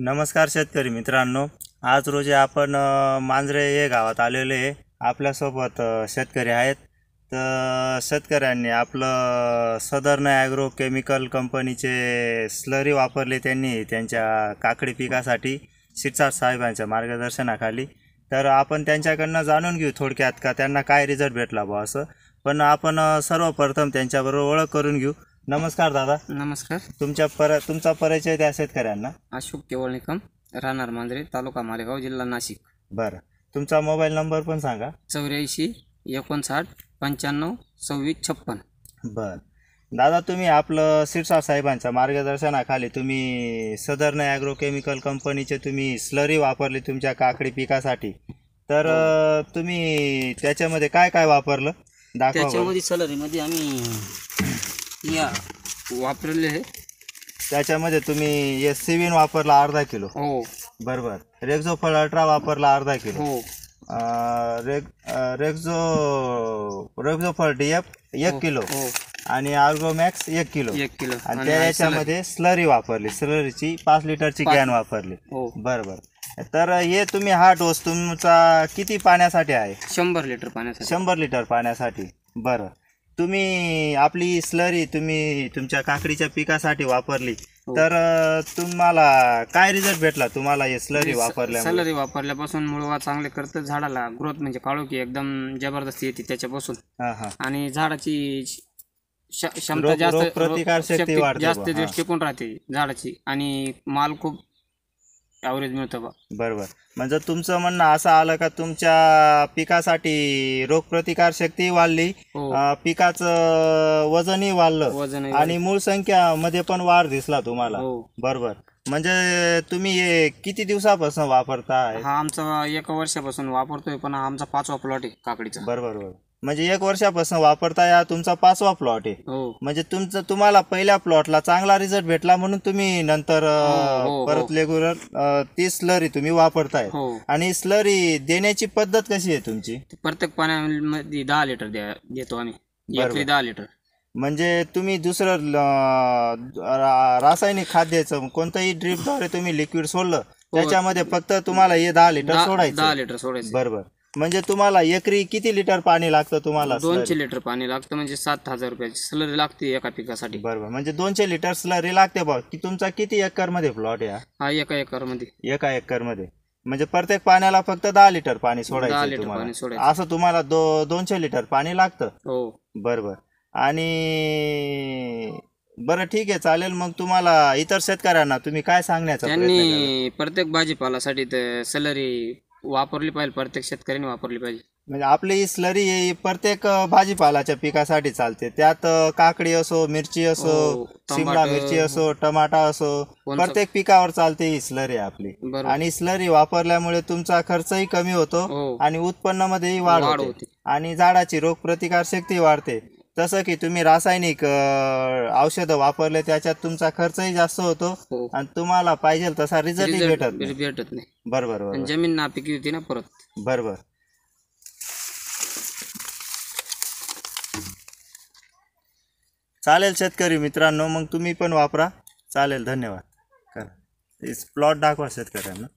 नमस्कार शेतकरी मित्रांनो, आज रोजी आपण मांजरे या गावात आलेले आहे। आपल्यासोबत शेतकरी आहेत। तर शेतकऱ्यांनी आपलं सदर्न ॲग्रो केमिकल कंपनीचे स्लरी वापरले त्यांनी त्यांच्या काकडी पिकासाठी शिरसाट साहेबांच्या मार्गदर्शनाखाली। तर आपण त्यांच्याकडनं जाणून घेऊ थोडक्यात का त्यांना काय रिझल्ट भेटला बा असं। पण आपण सर्वप्रथम त्यांच्याबरोबर ओळख करून घेऊ। नमस्कार दादा। नमस्कार। तुमचा परिचय द्या शेतकऱ्यांना। अशोक केवळ निकम, राहणार मांजरे, तालुका मालेगाव, जिल्हा नाशिक। बरं, तुमचा मोबाईल नंबर पण सांगा। 84 59 95 26 56। बरं दादा, तुम्ही आपलं शिरसाट साहेबांच्या मार्गदर्शनाखाली तुम्ही सदर्न ॲग्रो केमिकल कंपनीचे तुम्ही स्लरी वापरली तुमच्या काकडी पिकासाठी। तर तुम्ही त्याच्यामध्ये काय काय वापरलं दाखवा। त्याच्यामध्ये स्लरीमध्ये आम्ही या वापरले आहे। त्याच्यामध्ये तुम्ही एस-सी-विन वापरला अर्धा किलो। हो बरोबर। रेक्झोफल अल्ट्रा वापरला अर्धा किलो। हो। रेक्झोफल DF 1 किलो आणि आर्गोमॅक्स 1 किलो। आणि त्याच्यामध्ये स्लरी वापरली, स्लरीची 5 लिटरची कॅन वापरली। बरोबर। तर हे तुम्ही हा डोस तुमचा किती पाण्यासाठी आहे? 100 लिटर पाण्यासाठी। 100 लिटर पाण्यासाठी। बरं, तुम्ही आपली स्लरी तुम्ही तुमच्या काकडीच्या पिकासाठी वापरली। तर तुम्हाला काय रिझल्ट भेटला तुम्हाला हे स्लरी वापरल्यामुळे? स्लरी वापरल्यापासून मुळवा चांगले करतं, झाडाला ग्रोथ म्हणजे काळोखी एकदम जबरदस्त येते त्याच्यापासून। आणि झाडाची क्षमता जास्त, प्रतिकार शक्ती वाढते, जास्त दिवस टिकून राहते झाडाची आणि माल खूप ॲव्हरेज मिळतं बा। बरोबर। म्हणजे तुमचं म्हणणं असं आलं का तुमच्या पिकासाठी रोगप्रतिकार शक्ती वाढली, पिकाचं वजनही वाढलं आणि मूळ संख्या मध्ये पण वाढ दिसला तुम्हाला। बरोबर। म्हणजे तुम्ही हे किती दिवसापासून वापरताय? हा आमचा 1 वर्षापासून वापरतोय, पण हा आमचा 5वा प्लॉट आहे काकडीचा। बरोबर। म्हणजे 1 वर्षापासून वापरताय, हा तुमचा 5वा प्लॉट आहे। म्हणजे तुम्हाला पहिल्या प्लॉटला चांगला रिझल्ट भेटला म्हणून तुम्ही नंतर परत रेग्युलर ती स्लरी तुम्ही वापरताय। आणि स्लरी देण्याची पद्धत कशी आहे तुमची? प्रत्येक पाण्यामध्ये 10 लिटर देतो आम्ही, 10 लिटर। म्हणजे तुम्ही दुसरं रासायनिक खाद्याचं कोणतंही ड्रिपद्वारे तुम्ही लिक्विड सोडलं त्याच्यामध्ये फक्त तुम्हाला हे 10 लिटर सोडायचं। 10 लिटर सोडायचं। बरोबर। म्हणजे तुम्हाला एकरी किती लिटर पाणी लागतं तुम्हाला? 200 लिटर पाणी लागतं, म्हणजे 7,000 रुपयाची स्लरी लागते एका पिकासाठी। बरोबर। म्हणजे 200 लिटर स्लरी लागते बघ। की तुमचा किती एकर मध्ये प्लॉट आहे? हा 1 एकर मध्ये। 1 एकर मध्ये म्हणजे प्रत्येक पाण्याला फक्त 10 लिटर पाणी सोडायचं तुम्हाला, असं तुम्हाला 200 लिटर पाणी लागतं। बरोबर। आणि बरं ठीक आहे, चालेल। मग तुम्हाला इतर शेतकऱ्यांना तुम्ही काय सांगण्याचा प्रयत्न करता? त्यांनी प्रत्येक भाजीपालासाठी स्लरी वापरली पाहिजे, प्रत्येक शेतकऱ्यांनी वापरली पाहिजे। म्हणजे आपली ही स्लरी ही प्रत्येक भाजीपालाच्या पिकासाठी चालते, त्यात काकडी असो, मिरची असो, शिमला मिरची असो, टमाटा असो, प्रत्येक पिकावर चालते ही स्लरी आपली। आणि स्लरी वापरल्यामुळे तुमचा खर्चही कमी होतो आणि उत्पन्नामध्येही वाढ होते आणि झाडाची रोगप्रतिकार शक्ती वाढते। तसं की तुम्ही रासायनिक औषधं वापरले त्याच्यात तुमचा खर्चही जास्त होतो आणि तुम्हाला पाहिजे तसा रिझल्टही भेटत नाही। बरोबर। जमीन नापिकी होती ना परत। बरोबर। चालेल शेतकरी मित्रांनो, मग तुम्ही पण वापरा। चालेल, धन्यवाद। करा प्लॉट दाखवा शेतकऱ्यांना।